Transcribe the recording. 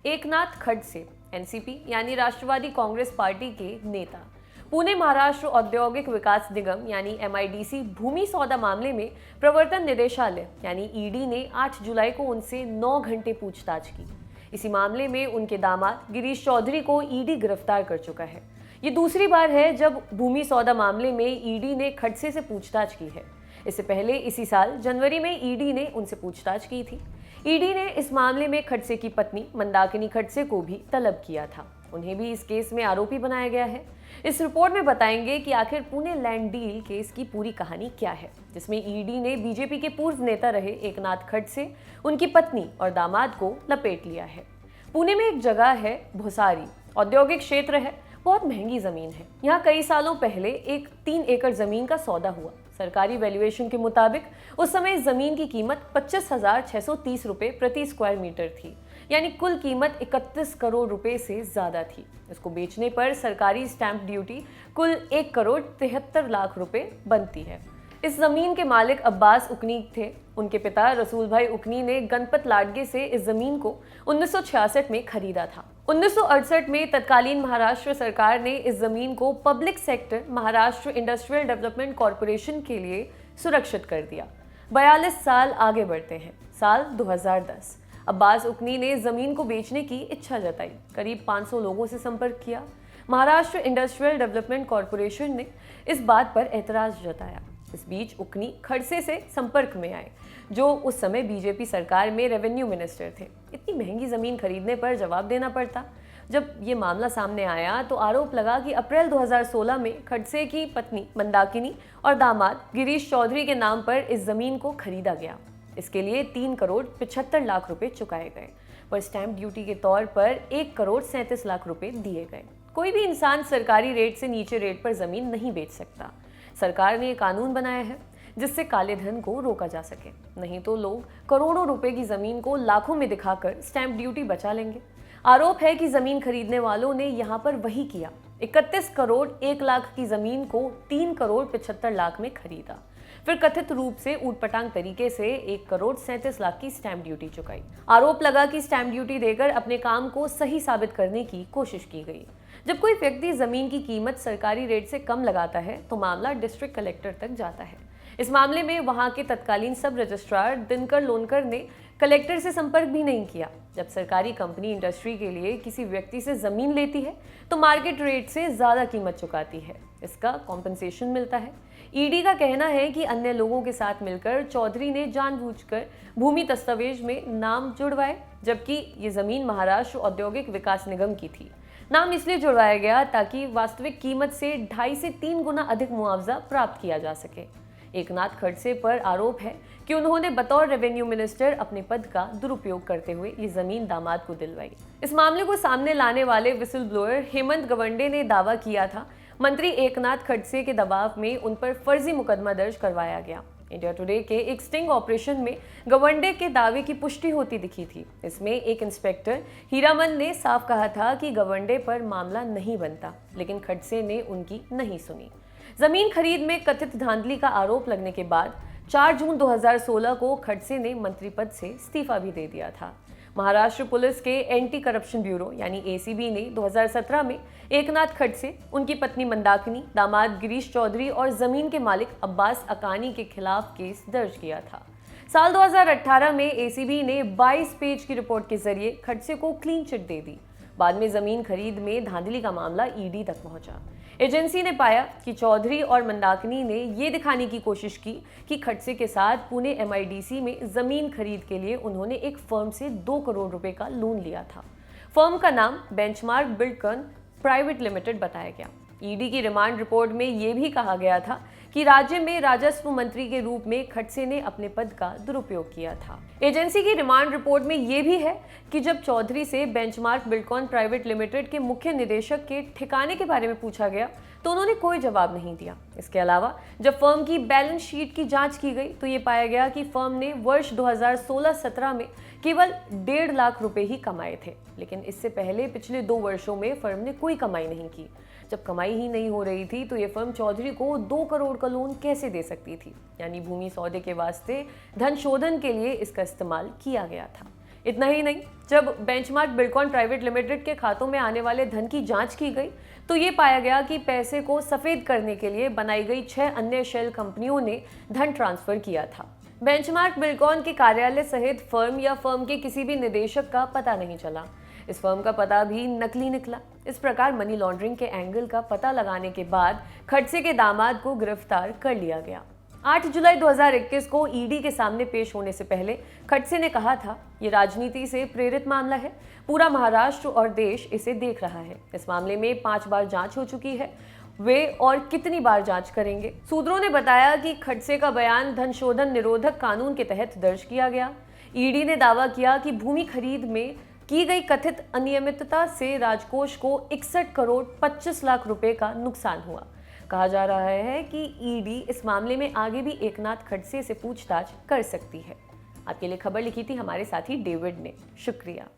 Eknath Khadse NCP यानी राष्ट्रवादी Congress party के नेता पुणे महाराष्ट्र औद्योगिक विकास निगम यानी एमआईडीसी भूमि सौदा मामले में प्रवर्तन निदेशालय यानी ईडी ने 8 जुलाई को उनसे 9 घंटे पूछताछ की। इसी मामले में उनके दामाद गिरीश चौधरी को ईडी गिरफ्तार कर चुका है। ये दूसरी बार है जब भूमि सौदा मामले में ईडी ने खडसे से पूछताछ की है। इससे पहले इसी साल जनवरी में ईडी ने उनसे पूछताछ की थी। ईडी ने इस मामले में खडसे की पत्नी मंदाकिनी खडसे को भी तलब किया था। उन्हें भी इस केस में आरोपी बनाया गया है। इस रिपोर्ट में बताएंगे कि आखिर पुणे लैंड डील केस की पूरी कहानी क्या है, जिसमें ईडी ने बीजेपी के पूर्व नेता रहे एकनाथ खडसे, उनकी पत्नी और दामाद को लपेट लिया है। पुणे में एक जगह है भोसारी, औद्योगिक क्षेत्र है, बहुत महंगी जमीन है। यहाँ कई सालों पहले एक 3 एकड़ जमीन का सौदा हुआ। सरकारी वैल्यूएशन के मुताबिक उस समय जमीन की कीमत 25,630 रुपए प्रति स्क्वायर मीटर थी, यानी कुल कीमत 31 करोड़ रुपए से ज्यादा थी। इसको बेचने पर सरकारी स्टैंप ड्यूटी कुल 1 करोड़ 73 लाख रुपए बनती है। इस जमीन के मालिक अब्बास उकनी थे। उनके पिता रसूल भाई उकनी ने गणपत लाडगे से इस जमीन को 1966 में खरीदा था। 1968 में तत्कालीन महाराष्ट्र सरकार ने इस जमीन को public sector Maharashtra industrial development corporation के लिए सुरक्षित कर दिया। 42 साल आगे बढ़ते हैं, साल 2010। अब्बास उकनी ने जमीन को बेचने की इच्छा जताई। करीब 500 लोगों से संपर्क किया। महाराष्ट्र इंडस्ट्रियल डेवलपमेंट कॉरपोरेशन ने इस बात पर एतराज जताया। इस बीच उकनी खडसे से संपर्क में आए, जो उस समय बीजेपी सरकार में रेवेन्यू मिनिस्टर थे। इतनी महंगी जमीन खरीदने पर जवाब देना पड़ता। जब ये मामला सामने आया तो आरोप लगा कि अप्रैल 2016 में खडसे की पत्नी मंदाकिनी और दामाद गिरीश चौधरी के नाम पर इस जमीन को खरीदा गया। इसके लिए 3 करोड़ 75 लाख रुपए चुकाए गए, पर स्टैंप ड्यूटी के तौर पर 1 करोड़ 37 लाख रुपए दिए गए। कोई भी इंसान सरकारी रेट से नीचे रेट पर जमीन नहीं बेच सकता। सरकार ने कानून बनाया है जिससे काले धन को रोका जा सके, नहीं तो लोग करोड़ों रुपए की जमीन को लाखों में दिखाकर स्टैंप ड्यूटी बचा लेंगे। आरोप है कि जमीन खरीदने वालों ने यहां पर वही किया। 31 करोड़ 1 लाख की जमीन को 3 करोड़ 75 लाख में खरीदा, फिर कथित रूप से ऊटपटांग तरीके से 1 करोड़ 37 लाख की स्टैंप ड्यूटी चुकाई। आरोप लगा कि स्टैंप ड्यूटी देकर अपने काम को सही साबित करने की कोशिश की गई। जब कोई व्यक्ति जमीन की कीमत सरकारी रेट से कम लगाता है तो मामला डिस्ट्रिक्ट कलेक्टर तक जाता है। इस मामले में वहां के तत्कालीन सब रजिस्ट्रार दिनकर लोनकर ने कलेक्टर से संपर्क भी नहीं किया। जब सरकारी कंपनी इंडस्ट्री के लिए किसी व्यक्ति से जमीन लेती है तो मार्केट रेट से ज्यादा कीमत चुकाती है, इसका कॉम्पनसेशन मिलता है। ईडी का कहना है कि अन्य लोगों के साथ मिलकर चौधरी ने जानबूझकर भूमि दस्तावेज में नाम जुड़वाए, जबकि ये जमीन महाराष्ट्र औद्योगिक विकास निगम की थी। नाम इसलिए जुड़वाया गया ताकि वास्तविक कीमत से 2.5 से 3 गुना अधिक मुआवजा प्राप्त किया जा सके। एकनाथ खडसे पर आरोप है कि उन्होंने बतौर रेवेन्यू मिनिस्टर अपने पद का दुरुपयोग करते हुए ये जमीन दामाद को दिलवाई। इस मामले को सामने लाने वाले विसिल ब्लोअर हेमंत गवंडे ने दावा किया था मंत्री एकनाथ खडसे के दबाव में उन पर फर्जी मुकदमा दर्ज करवाया गया। इंडिया टुडे के एक स्टिंग ऑपरेशन में गवंडे के दावे की पुष्टि होती दिखी थी। इसमें एक इंस्पेक्टर हीरामन ने साफ कहा था कि गवंडे पर मामला नहीं बनता, लेकिन खडसे ने उनकी नहीं सुनी। जमीन खरीद में कथित धांधली का आरोप लगने के बाद 4 जून 2016 को खडसे ने मंत्री पद से इस्तीफा भी दे दिया था। महाराष्ट्र पुलिस के एंटी करप्शन ब्यूरो यानी एसीबी ने 2017 में एकनाथ खडसे, उनकी पत्नी मंदाकिनी, दामाद गिरीश चौधरी और जमीन के मालिक अब्बास अकानी के खिलाफ केस दर्ज किया था। साल 2018 में एसीबी ने 22 पेज की रिपोर्ट के जरिए खडसे को क्लीन चिट दे दी। बाद में जमीन खरीद में धांधली का मामला ईडी तक पहुंचा। एजेंसी ने पाया कि चौधरी और मंदाकिनी ने ये दिखाने की कोशिश की कि खडसे के साथ पुणे एमआईडीसी में जमीन खरीद के लिए उन्होंने एक फर्म से 2 करोड़ रुपए का लोन लिया था। फर्म का नाम बेंचमार्क बिल्डकॉन प्राइवेट लिमिटेड बताया गया। ईडी की रिमांड रिपोर्ट में यह भी कहा गया था कि राज्य में राजस्व मंत्री के रूप में खडसे ने अपने पद का दुरुपयोग किया था। एजेंसी की रिमांड रिपोर्ट में यह भी है कि जब चौधरी से बेंचमार्क बिल्डकॉन प्राइवेट लिमिटेड के मुख्य निदेशक के ठिकाने के बारे में पूछा गया तो उन्होंने कोई जवाब नहीं दिया। इसके अलावा जब फर्म की बैलेंस शीट की जांच की गई तो ये पाया गया कि फर्म ने वर्ष 2016-17 में केवल 1.5 लाख रुपए ही कमाए थे, लेकिन इससे पहले पिछले 2 वर्षों में फर्म ने कोई कमाई नहीं की। जब कमाई ही नहीं हो रही थी तो ये फर्म चौधरी को 2 करोड़ का लोन कैसे दे सकती थी? यानी भूमि सौदे के वास्ते धन शोधन के लिए इसका इस्तेमाल किया गया था। इतना ही नहीं, जब बेंचमार्क बिल्डकॉन प्राइवेट लिमिटेड के खातों में आने वाले धन की जांच की गई तो ये पाया गया कि पैसे को सफेद करने के लिए बनाई गई 6 अन्य शेल कंपनियों ने धन ट्रांसफर किया था। बेंचमार्क बिल्डकॉन के कार्यालय सहित फर्म या फर्म के किसी भी निदेशक का पता नहीं चला। इस फर्म का पता भी नकली निकला। इस प्रकार मनी लॉन्ड्रिंग के एंगल का पता लगाने के बाद खडसे के दामाद को गिरफ्तार कर लिया गया। 8 जुलाई 2021 को ईडी के सामने पेश होने से पहले खडसे ने कहा था, ये राजनीति से प्रेरित मामला है, पूरा महाराष्ट्र और देश इसे देख रहा है। इस मामले में 5 बार जांच हो चुकी है, वे और कितनी बार जांच करेंगे। सूत्रों ने बताया कि खडसे का बयान धन शोधन निरोधक कानून के तहत दर्ज किया गया। ईडी ने दावा किया कि भूमि खरीद में की गई कथित अनियमितता से राजकोष को 61 करोड़ 25 लाख रुपए का नुकसान हुआ। कहा जा रहा है कि ईडी इस मामले में आगे भी एकनाथ खडसे से पूछताछ कर सकती है। आपके लिए खबर लिखी थी हमारे साथी डेविड ने। शुक्रिया।